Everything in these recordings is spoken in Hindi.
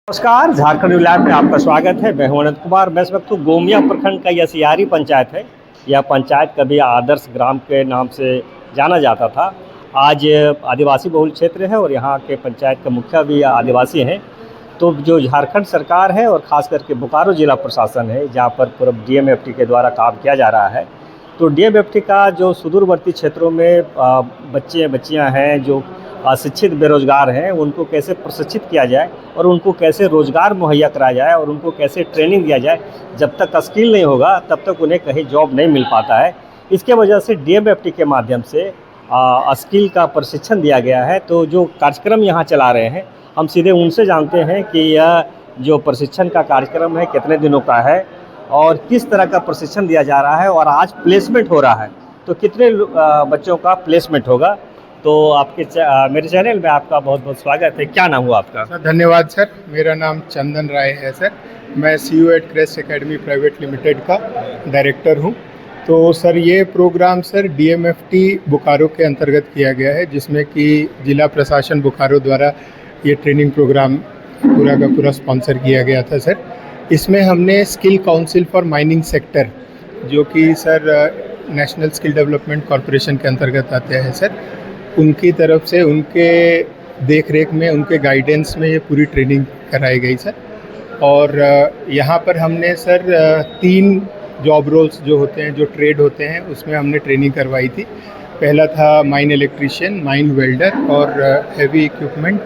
नमस्कार, झारखंड लाइव में आपका स्वागत है। मैं हूं अनंत कुमार। मैं इस वक्त गोमिया प्रखंड का यह सियारी पंचायत है। यह पंचायत कभी आदर्श ग्राम के नाम से जाना जाता था। आज आदिवासी बहुल क्षेत्र है और यहाँ के पंचायत का मुखिया भी आदिवासी हैं। तो जो झारखंड सरकार है और ख़ास करके बोकारो जिला प्रशासन है, जहाँ पर पूरा DMFT के द्वारा काम किया जा रहा है, तो DMFT का जो सुदूरवर्ती क्षेत्रों में बच्चे बच्चियाँ हैं जो अशिक्षित बेरोज़गार हैं, उनको कैसे प्रशिक्षित किया जाए और उनको कैसे रोज़गार मुहैया कराया जाए और उनको कैसे ट्रेनिंग दिया जाए। जब तक स्किल नहीं होगा तब तक उन्हें कहीं जॉब नहीं मिल पाता है। इसके वजह से DMFT के माध्यम से स्किल का प्रशिक्षण दिया गया है। तो जो कार्यक्रम यहाँ चला रहे हैं, हम सीधे उनसे जानते हैं कि यह जो प्रशिक्षण का कार्यक्रम है कितने दिनों का है और किस तरह का प्रशिक्षण दिया जा रहा है और आज प्लेसमेंट हो रहा है तो कितने बच्चों का प्लेसमेंट होगा। तो आपके मेरे चैनल में आपका बहुत बहुत स्वागत है। क्या नाम हुआ आपका? सर धन्यवाद सर। मेरा नाम चंदन राय है सर। मैं CEO at crest academy private limited का डायरेक्टर हूं। तो सर ये प्रोग्राम सर DMFT बोकारो के अंतर्गत किया गया है, जिसमें कि जिला प्रशासन बोकारो द्वारा ये ट्रेनिंग प्रोग्राम पूरा का पूरा स्पॉन्सर किया गया था सर। इसमें हमने skill council for mining sector, जो कि sir national skill development corporation के अंतर्गत आते हैं सर, उनकी तरफ से उनके देख रेख में, उनके गाइडेंस में ये पूरी ट्रेनिंग कराई गई सर। और यहाँ पर हमने सर 3 जॉब रोल्स जो होते हैं, जो ट्रेड होते हैं, उसमें हमने ट्रेनिंग करवाई थी। पहला था माइन इलेक्ट्रीशियन, माइन वेल्डर और हैवी इक्विपमेंट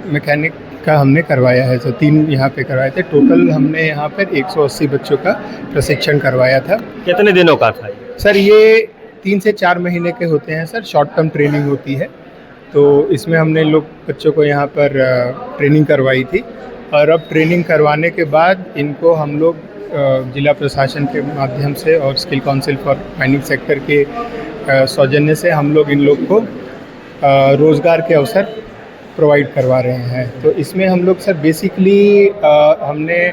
मैकेनिक का हमने करवाया है सर। 3 यहाँ पे करवाए थे। टोटल हमने यहाँ पर 180 बच्चों का प्रशिक्षण करवाया था। कितने दिनों का था सर? ये 3 से 4 महीने के होते हैं सर। शॉर्ट टर्म ट्रेनिंग होती है। तो इसमें हमने लोग बच्चों को यहाँ पर ट्रेनिंग करवाई थी और अब ट्रेनिंग करवाने के बाद इनको हम लोग जिला प्रशासन के माध्यम से और skill council for mining sector के सौजन्य से हम लोग इन लोग को रोज़गार के अवसर प्रोवाइड करवा रहे हैं। तो इसमें हम लोग सर बेसिकली हमने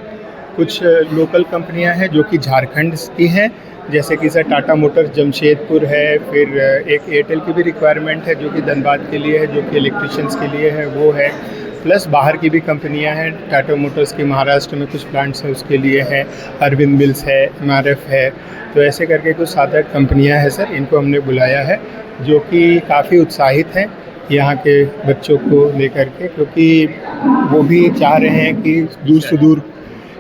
कुछ लोकल कंपनियां हैं जो कि झारखंड की हैं, जैसे कि सर टाटा मोटर्स जमशेदपुर है, फिर एक एयरटेल की भी रिक्वायरमेंट है जो कि धनबाद के लिए है, जो कि इलेक्ट्रिशियंस के लिए है, वो है। प्लस बाहर की भी कंपनियां हैं। टाटा मोटर्स की महाराष्ट्र में कुछ प्लांट्स हैं, उसके लिए है। अरविंद मिल्स है, MRF है। तो ऐसे करके कुछ 7-8 कंपनियां हैं सर। इनको हमने बुलाया है, जो कि काफ़ी उत्साहित हैं यहाँ के बच्चों को लेकर के, क्योंकि वो भी चाह रहे हैं कि दूर से दूर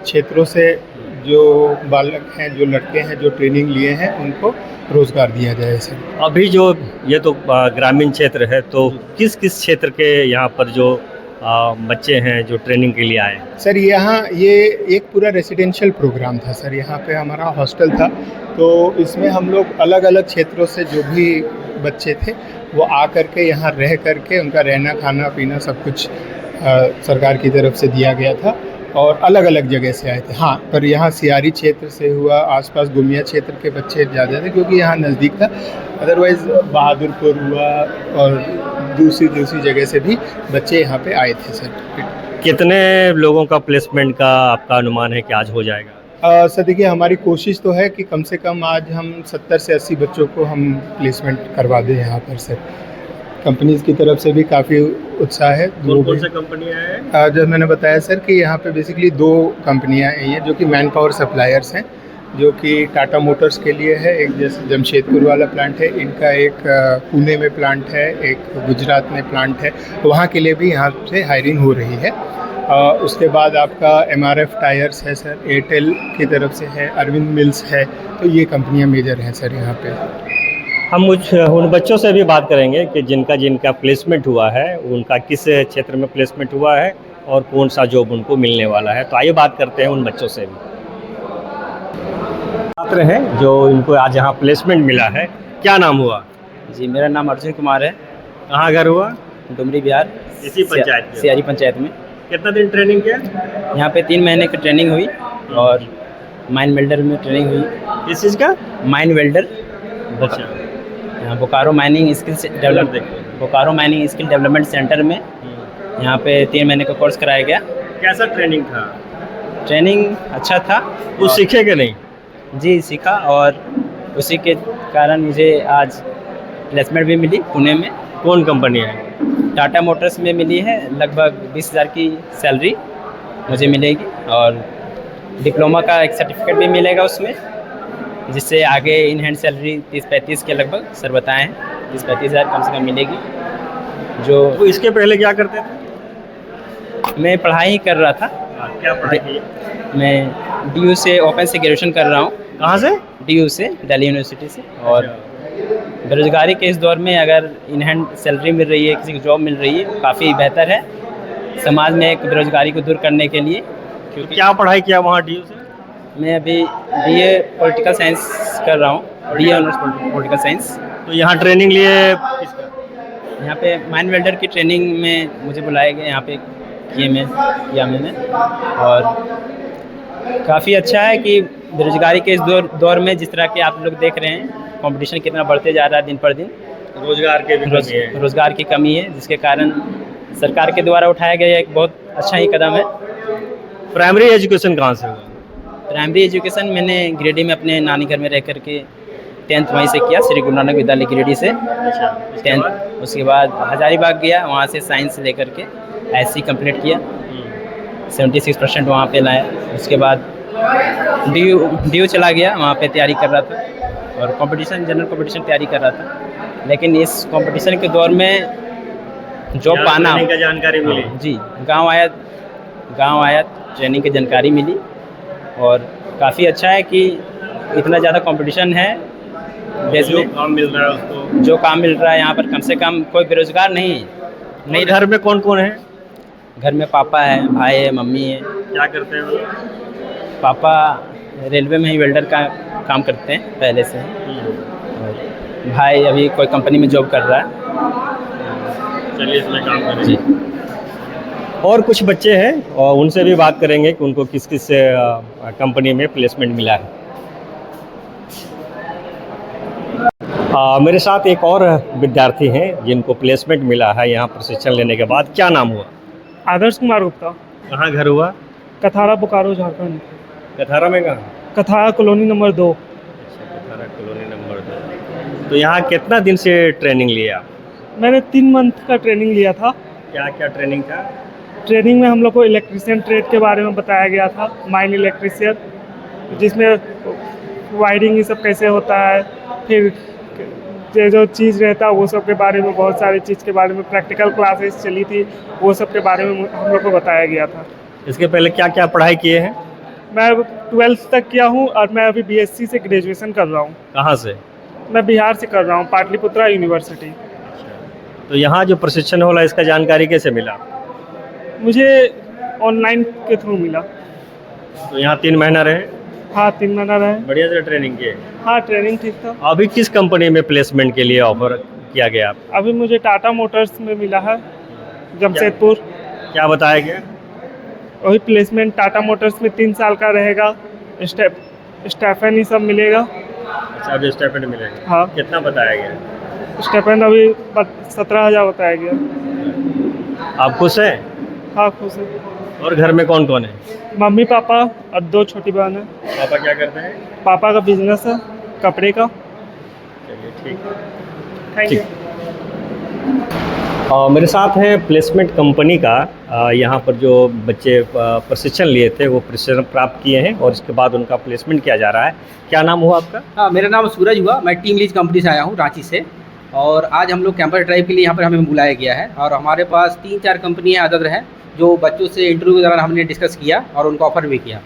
क्षेत्रों से जो बालक हैं, जो लड़के हैं, जो ट्रेनिंग लिए हैं, उनको रोज़गार दिया जाए सर। अभी जो ये तो ग्रामीण क्षेत्र है, तो किस किस क्षेत्र के यहाँ पर जो बच्चे हैं जो ट्रेनिंग के लिए आए? सर यहाँ ये एक पूरा रेसिडेंशियल प्रोग्राम था सर। यहाँ पे हमारा हॉस्टल था। तो इसमें हम लोग अलग अलग क्षेत्रों से जो भी बच्चे थे वो आ करके यहाँ रह करके उनका रहना, खाना पीना सब कुछ सरकार की तरफ से दिया गया था और अलग अलग जगह से आए थे। हाँ, पर यहाँ सियारी क्षेत्र से हुआ, आसपास गोमिया क्षेत्र के बच्चे ज़्यादा थे क्योंकि यहाँ नज़दीक था। अदरवाइज़ बहादुरपुर हुआ और दूसरी जगह से भी बच्चे यहाँ पे आए थे सर। कितने लोगों का प्लेसमेंट का आपका अनुमान है कि आज हो जाएगा? सर देखिए, हमारी कोशिश तो है कि कम से कम आज हम 70 से 80 बच्चों को हम प्लेसमेंट करवा दें यहाँ पर सर। कंपनीज़ की तरफ से भी काफ़ी उत्साह है। कौन सी कंपनियाँ हैं? जो मैंने बताया सर कि यहाँ पे बेसिकली 2 कंपनियाँ हैं ये, जो कि मैन पावर सप्लायर्स हैं, जो कि टाटा मोटर्स के लिए है। एक जैसे जमशेदपुर वाला प्लांट है, इनका एक पुणे में प्लांट है, एक गुजरात में प्लांट है। तो वहाँ के लिए भी यहाँ से हायरिंग हो रही है। उसके बाद आपका MRF टायर्स है सर, एयरटेल की तरफ से है, अरविंद मिल्स है। तो ये कंपनियाँ मेजर हैं सर यहाँ पे। हम उन बच्चों से भी बात करेंगे कि जिनका प्लेसमेंट हुआ है, उनका किस क्षेत्र में प्लेसमेंट हुआ है और कौन सा जॉब उनको मिलने वाला है। तो आइए बात करते हैं उन बच्चों से भी। छात्र हैं जो इनको आज यहाँ प्लेसमेंट मिला है। क्या नाम हुआ? जी, मेरा नाम अर्जुन कुमार है। कहाँ घर हुआ? डुमरी बिहार, इसी पंचायत में? सियारी पंचायत में। कितना दिन ट्रेनिंग किया? यहाँ पे 3 महीने की ट्रेनिंग हुई और माइन वेल्डर में ट्रेनिंग हुई। किस चीज़ का? Mine welder. अच्छा। यहाँ Bokaro mining skill development centre में यहाँ पे 3 महीने का कोर्स कराया गया। कैसा ट्रेनिंग था? ट्रेनिंग अच्छा था। कुछ सीखे कि नहीं? जी सीखा, और उसी के कारण मुझे आज प्लेसमेंट भी मिली पुणे में। कौन कंपनी है? टाटा मोटर्स में मिली है लगभग 20,000 की सैलरी मुझे मिलेगी, और डिप्लोमा का एक सर्टिफिकेट भी मिलेगा उसमें, जिससे आगे इन हैंड सैलरी 30-35 के लगभग सर बताए हैं, 30-35 हज़ार कम से कम मिलेगी। जो तो इसके पहले क्या करते थे? मैं पढ़ाई ही कर रहा था, क्या पढ़ाई की? मैं DU से ओपन से ग्रेजुएशन कर रहा हूँ, कहाँ से? DU से, दिल्ली यूनिवर्सिटी से। और बेरोज़गारी के इस दौर में अगर इन हैंड सैलरी मिल रही है, किसी को जॉब मिल रही है, काफ़ी बेहतर है समाज में एक बेरोज़गारी को दूर करने के लिए। क्योंकि क्या पढ़ाई किया वहाँ DU से? मैं अभी BA पॉलिटिकल साइंस कर रहा हूँ, BA ऑनर्स पॉलिटिकल साइंस। तो यहाँ ट्रेनिंग लिए किसका? यहाँ पे माइन वेल्डर की ट्रेनिंग में मुझे बुलाया गया, यहाँ पे किया मैंने। और काफ़ी अच्छा है कि बेरोज़गारी के इस दौर में जिस तरह के आप लोग देख रहे हैं, कंपटीशन कितना बढ़ते जा रहा है दिन पर दिन, रोजगार के भी कमी है। रोज़गार की कमी है, जिसके कारण सरकार के द्वारा उठाया गया एक बहुत अच्छा ही कदम है। प्राइमरी एजुकेशन कहाँ से हुआ? प्राइमरी एजुकेशन मैंने गिरिडीह में अपने नानी घर में रह करके 10th वहीं से किया, श्री गुरु नानक विद्यालय गिरिडीह से। अच्छा, 10th उसके बाद हजारीबाग गया, वहाँ से साइंस लेकर के SC कंप्लीट किया, 76% वहाँ पे लाया। उसके बाद DU चला गया, वहाँ पे तैयारी कर रहा था, और कंपटीशन जनरल कंपटीशन तैयारी कर रहा था। लेकिन इस कंपटीशन के दौर में जॉब पाना का जानकारी मिली जी, गांव आया ट्रेनिंग की जानकारी मिली, और काफ़ी अच्छा है कि इतना ज़्यादा कंपटीशन है देश जो में, काम मिल रहा है उसको। जो काम मिल रहा है यहाँ पर, कम से कम कोई बेरोजगार नहीं। घर में कौन कौन है? घर में पापा है, भाई है, मम्मी है। क्या करते हैं वो? पापा रेलवे में ही वेल्डर का काम करते हैं पहले से ही, और भाई अभी कोई कंपनी में जॉब कर रहा है। चलिए इसमें काम करें जी। और कुछ बच्चे हैं और उनसे भी बात करेंगे कि उनको किस किस कंपनी में प्लेसमेंट मिला है। मेरे साथ एक और विद्यार्थी हैं जिनको प्लेसमेंट मिला है यहाँ प्रशिक्षण लेने के बाद। क्या नाम हुआ? आदर्श कुमार गुप्ता। कहाँ घर हुआ? कथारा बोकारो झारखंड। कथारा में कहाँ? Kathara colony number 2। अच्छा, कथारा कॉलोनी नंबर 2। तो यहाँ कितना दिन से ट्रेनिंग लिया? मैंने 3 मंथ का ट्रेनिंग लिया था। क्या क्या ट्रेनिंग था? ट्रेनिंग में हम लोग को इलेक्ट्रिशियन ट्रेड के बारे में बताया गया था, माइन इलेक्ट्रिशियन, जिसमें वायरिंग ये सब कैसे होता है, फिर जो चीज़ रहता है वो सब के बारे में, बहुत सारी चीज़ के बारे में प्रैक्टिकल क्लासेस चली थी, वो सब के बारे में हम लोग को बताया गया था। इसके पहले क्या क्या पढ़ाई किए हैं? मैं 12th तक किया हूँ, और मैं अभी BSc से ग्रेजुएशन कर रहा हूँ। कहाँ से? मैं बिहार से कर रहा हूँ, पाटलिपुत्रा यूनिवर्सिटी। तो यहाँ जो प्रशिक्षण होला इसका जानकारी कैसे मिला? मुझे ऑनलाइन के थ्रू मिला। तो यहाँ 3 महीना रहे? हाँ, 3 महीना रहे। बढ़िया से ट्रेनिंग किए? हाँ, ट्रेनिंग ठीक था। अभी किस कंपनी में प्लेसमेंट के लिए ऑफर किया गया? अभी मुझे टाटा मोटर्स में मिला है, जमशेदपुर। क्या बताया गया? वही प्लेसमेंट टाटा मोटर्स में 3 साल का रहेगा, स्टाइपेंड ही सब मिलेगा। अच्छा, अभी स्टाइपेंड मिलेगा? हाँ। कितना बताया गया? स्टाइपेंड अभी 17,000 बताया गया। आप खुश हैं? हाँ, खुश है। और घर में कौन कौन है? मम्मी पापा और 2 छोटी बहन है। पापा क्या करते हैं? पापा का बिजनेस है कपड़े का। चलिए ठीक है। Thank you. मेरे साथ है प्लेसमेंट कंपनी का यहाँ पर जो बच्चे प्रशिक्षण लिए थे वो प्रशिक्षण प्राप्त किए हैं और इसके बाद उनका प्लेसमेंट किया जा रहा है। क्या नाम हुआ आपका? हाँ, मेरा नाम सूरज हुआ। मैं टीम लीज कंपनी से आया हूँ, रांची से। और आज हम लोग कैंपस ड्राइव के लिए यहाँ पर हमें बुलाया गया है, और हमारे पास 3-4 कंपनियाँ अदर हैं जो बच्चों से इंटरव्यू के दौरान हमने डिस्कस किया और उनको ऑफ़र भी किया।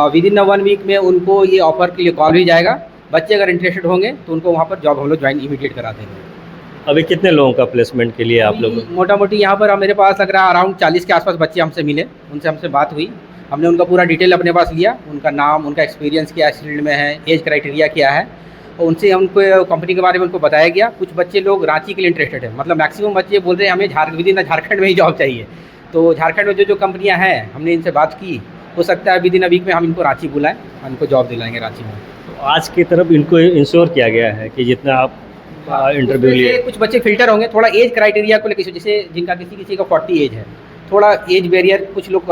विद इन 1 वीक में उनको ये ऑफ़र के लिए कॉल भी जाएगा। बच्चे अगर इंटरेस्टेड होंगे तो उनको वहाँ पर जॉब हम लोग ज्वाइन इमीडिएट करा देंगे। अभी कितने लोगों का प्लेसमेंट के लिए आप लोग? मोटा मोटी यहाँ पर मेरे पास लग रहा है अराउंड 40 के आसपास बच्चे हमसे मिले, उनसे हमसे बात हुई। हमने उनका पूरा डिटेल अपने पास लिया, उनका नाम, उनका एक्सपीरियंस क्या इस फील्ड में है, एज क्राइटेरिया क्या है, और उनसे हमको कंपनी के बारे में उनको बताया गया। कुछ बच्चे लोग रांची के लिए इंटरेस्टेड है, मतलब मैक्सिमम बच्चे बोल रहे हैं हमें विद इन झारखंड में ही जॉब चाहिए। तो झारखंड में जो कंपनियाँ हैं हमने इनसे बात की, हो सकता है विद इन वीक में हम इनको रांची बुलाएं, इनको जॉब दिलाएंगे रांची में। तो आज की तरफ इनको इंश्योर किया गया है कि जितना आप इंटरव्यू लिए? कुछ बच्चे फिल्टर होंगे थोड़ा एज क्राइटेरिया को लेकर, जैसे जिनका किसी का 40 एज है, थोड़ा एज बैरियर कुछ लोग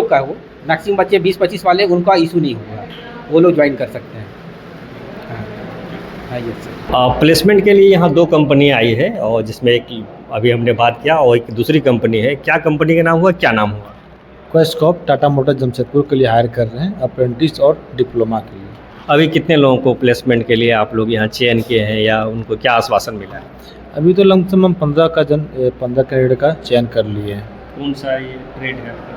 का है, वो मैक्सिमम बच्चे 20-25 वाले, उनका इशू नहीं होगा, वो लोग ज्वाइन कर सकते हैं। हाँ, प्लेसमेंट के लिए यहाँ 2 कंपनियाँ आई है और जिसमें एक अभी हमने बात किया, और एक दूसरी कंपनी है, क्या कंपनी का नाम हुआ, क्या नाम हुआ? क्वेस्टकॉप टाटा मोटर जमशेदपुर के लिए हायर कर रहे हैं अप्रेंटिस और डिप्लोमा के लिए। अभी कितने लोगों को प्लेसमेंट के लिए आप लोग यहाँ चयन किए हैं, या उनको क्या आश्वासन मिला है? अभी तो लमसम हम 15 कैडेट का चयन कर लिए हैं। कौन सा ये ट्रेड है आपका?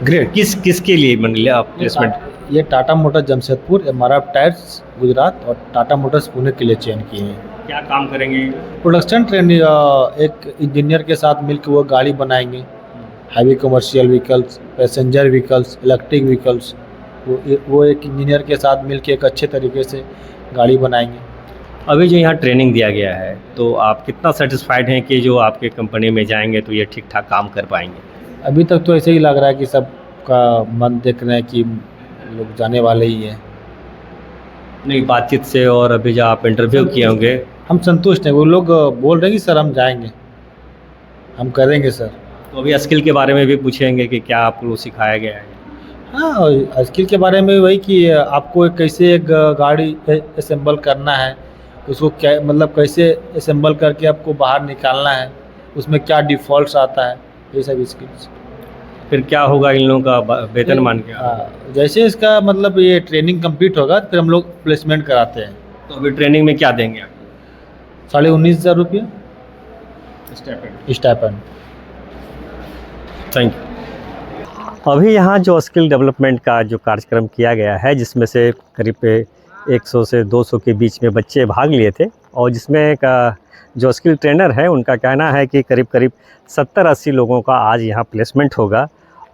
ग्रेड किसके लिए मान लिया आप प्लेसमेंट? ये Tata motor Jamshedpur, MRF tyres Gujarat और टाटा मोटर्स पुणे के लिए चयन किए हैं। क्या काम करेंगे? प्रोडक्शन ट्रेनिंग, एक इंजीनियर के साथ मिलकर वो गाड़ी बनाएंगे, heavy commercial vehicles, passenger vehicles, electric vehicles. वो एक इंजीनियर के साथ मिलकर एक अच्छे तरीके से गाड़ी बनाएंगे। अभी जो यहाँ ट्रेनिंग दिया गया है, तो आप कितना सेटिस्फाइड हैं कि जो आपके कंपनी में जाएंगे तो ये ठीक ठाक काम कर पाएंगे? अभी तक तो ऐसे ही लग रहा है कि सबका मन देख रहे हैं कि लोग जाने वाले ही हैं। नहीं, बातचीत से और अभी जो आप इंटरव्यू किए होंगे, हम संतुष्ट हैं। वो लोग बोल रहे हैं कि सर हम जाएंगे, हम करेंगे सर। तो अभी स्किल के बारे में भी पूछेंगे कि क्या आपको सिखाया गया है? हाँ, स्किल के बारे में वही कि आपको कैसे एक गाड़ी असेंबल करना है, उसको क्या मतलब कैसे असेंबल करके आपको बाहर निकालना है, उसमें क्या डिफ़ॉल्ट्स आता है, ये सब स्किल्स। फिर क्या होगा इन लोगों का वेतन मान के? जैसे इसका मतलब ये ट्रेनिंग कंप्लीट होगा फिर हम लोग प्लेसमेंट कराते हैं। तो अभी ट्रेनिंग में क्या देंगे आप? 19,500 रुपये स्टाइपेंड। Thank you. अभी यहाँ जो स्किल डेवलपमेंट का जो कार्यक्रम किया गया है, जिसमें से करीब 100 से 200 के बीच में बच्चे भाग लिए थे, और जिसमें का जो स्किल ट्रेनर है उनका कहना है कि करीब 70-80 लोगों का आज यहाँ प्लेसमेंट होगा।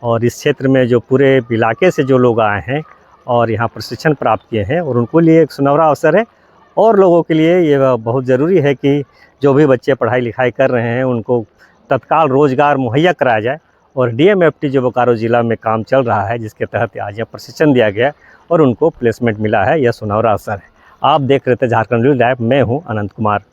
और इस क्षेत्र में जो पूरे इलाके से जो लोग आए हैं और यहाँ प्रशिक्षण प्राप्त किए हैं, और उनको लिए एक सुनहरा अवसर है। और लोगों के लिए ये बहुत ज़रूरी है कि जो भी बच्चे पढ़ाई लिखाई कर रहे हैं उनको तत्काल रोज़गार मुहैया कराया जाए। और DMFT जो बोकारो ज़िला में काम चल रहा है, जिसके तहत आज यहाँ प्रशिक्षण दिया गया और उनको प्लेसमेंट मिला है, यह सुनहरा अवसर है। आप देख रहे थे झारखंड न्यूज़ लाइव, मैं हूँ अनंत कुमार।